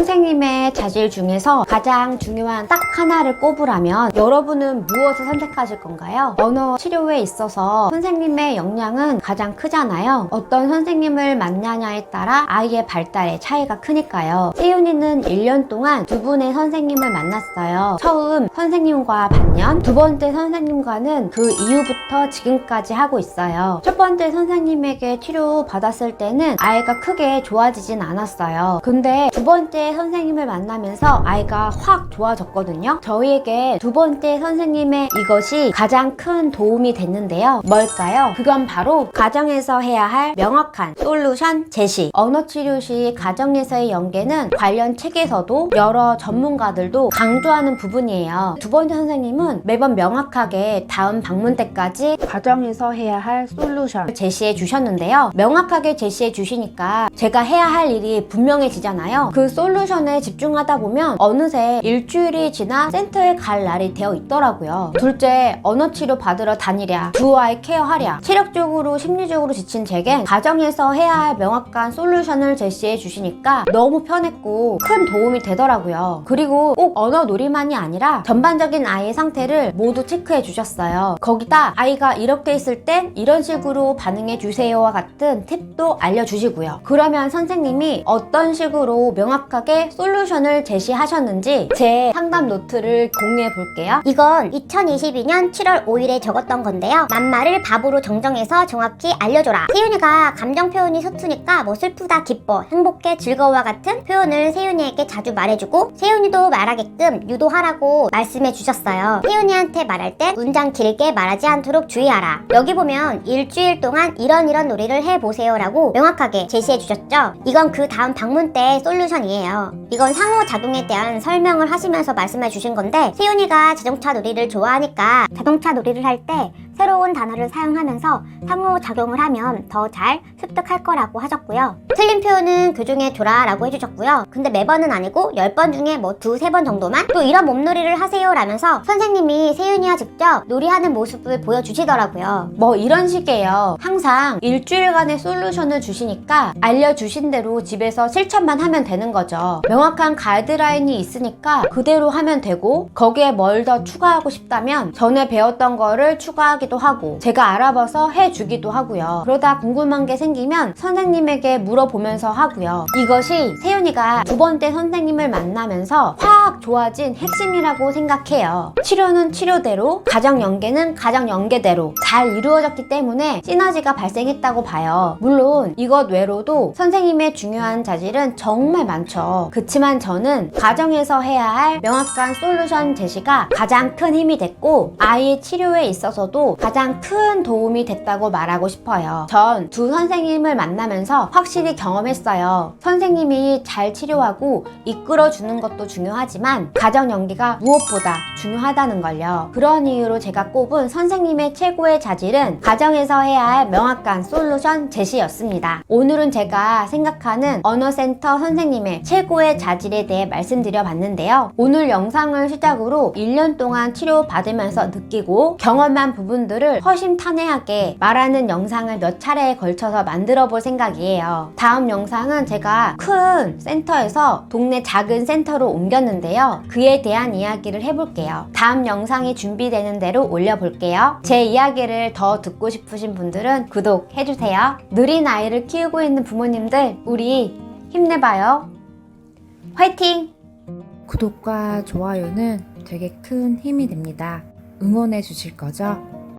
선생님의 자질 중에서 가장 중요한 딱 하나를 꼽으라면 여러분은 무엇을 선택하실 건가요? 언어 치료에 있어서 선생님의 역량은 가장 크잖아요. 어떤 선생님을 만나냐에 따라 아이의 발달에 차이가 크니까요. 세윤이는 1년 동안 두 분의 선생님을 만났어요. 처음 선생님과 반년, 두 번째 선생님과는 그 이후부터 지금까지 하고 있어요. 첫 번째 선생님에게 치료 받았을 때는 아이가 크게 좋아지진 않았어요. 근데 두 번째 선생님을 만나면서 아이가 확 좋아졌거든요. 저희에게 두 번째 선생님의 이것이 가장 큰 도움이 됐는데요. 뭘까요? 그건 바로 가정에서 해야 할 명확한 솔루션 제시. 언어치료 시 가정에서의 연계는 관련 책에서도 여러 전문가들도 강조하는 부분이에요. 두 번째 선생님은 매번 명확하게 다음 방문 때까지 가정에서 해야 할 솔루션을 제시해 주셨는데요. 명확하게 제시해 주시니까 제가 해야 할 일이 분명해지잖아요. 그 솔루션에 집중하다 보면 어느새 일주일이 지나 센터에 갈 날이 되어 있더라고요. 둘째, 언어치료 받으러 다니랴, 두 아이 케어하랴. 체력적으로 심리적으로 지친 제겐 가정에서 해야 할 명확한 솔루션을 제시해 주시니까 너무 편했고 큰 도움이 되더라고요. 그리고 꼭 언어 놀이만이 아니라 전반적인 아이의 상태를 모두 체크해 주셨어요. 거기다 아이가 이렇게 있을 땐 이런 식으로 반응해 주세요와 같은 팁도 알려주시고요. 그러면 선생님이 어떤 식으로 명확하게 솔루션을 제시하셨는지 제 상담 노트를 공유해 볼게요. 이건 2022년 7월 5일에 적었던 건데요. 낱말을 밥으로 정정해서 정확히 알려줘라. 세윤이가 감정 표현이 서투니까 뭐 슬프다, 기뻐, 행복해, 즐거워와 같은 표현을 세윤이에게 자주 말해주고 세윤이도 말하게끔 유도하라고 말씀해 주셨어요. 세윤이한테 말할 때 문장 길게 말하지 않도록 주의하라. 여기 보면 일주일 동안 이런 놀이를 해보세요 라고 명확하게 제시해 주셨죠. 이건 그 다음 방문 때 솔루션이에요. 이건 상호작용에 대한 설명을 하시면서 말씀해 주신 건데 세윤이가 자동차 놀이를 좋아하니까 자동차 놀이를 할 때 새로운 단어를 사용하면서 상호작용을 하면 더 잘 습득할 거라고 하셨고요. 틀린 표현은 교정해 줘라 라고 해주셨고요. 근데 매번은 아니고 10번 중에 뭐 2-3번 정도만 또 이런 몸놀이를 하세요 라면서 선생님이 세윤이와 직접 놀이하는 모습을 보여주시더라고요. 뭐 이런 식이에요. 항상 일주일간의 솔루션을 주시니까 알려주신 대로 집에서 실천만 하면 되는 거죠. 명확한 가이드라인이 있으니까 그대로 하면 되고 거기에 뭘 더 추가하고 싶다면 전에 배웠던 거를 추가하기도 하고 제가 알아봐서 해주기도 하고요. 그러다 궁금한 게 생기면 선생님에게 물어보면서 하고요. 이것이 세윤이가 두 번째 선생님을 만나면서 확 좋아진 핵심이라고 생각해요. 치료는 치료대로, 가정 연계는 가정 연계대로 잘 이루어졌기 때문에 시너지가 발생했다고 봐요. 물론 이것 외로도 선생님의 중요한 자질은 정말 많죠. 그치만 저는 가정에서 해야 할 명확한 솔루션 제시가 가장 큰 힘이 됐고 아이의 치료에 있어서도 가장 큰 도움이 됐다고 말하고 싶어요. 전 두 선생님을 만나면서 확실히 경험했어요. 선생님이 잘 치료하고 이끌어주는 것도 중요하지만 가정 연계가 무엇보다 중요하다는 걸요. 그런 이유로 제가 꼽은 선생님의 최고의 자질은 가정에서 해야 할 명확한 솔루션 제시였습니다. 오늘은 제가 생각하는 언어센터 선생님의 최고의 자질에 대해 말씀드려 봤는데요. 오늘 영상을 시작으로 1년 동안 치료받으면서 느끼고 경험한 부분들을 허심탄회하게 말하는 영상을 몇 차례에 걸쳐서 만들어 볼 생각이에요. 다음 영상은 제가 큰 센터에서 동네 작은 센터로 옮겼는데요. 그에 대한 이야기를 해볼게요. 다음 영상이 준비되는 대로 올려볼게요. 제 이야기를 더 듣고 싶으신 분들은 구독해주세요. 느린 아이를 키우고 있는 부모님들 우리 힘내봐요. 화이팅! 구독과 좋아요는 되게 큰 힘이 됩니다. 응원해 주실 거죠?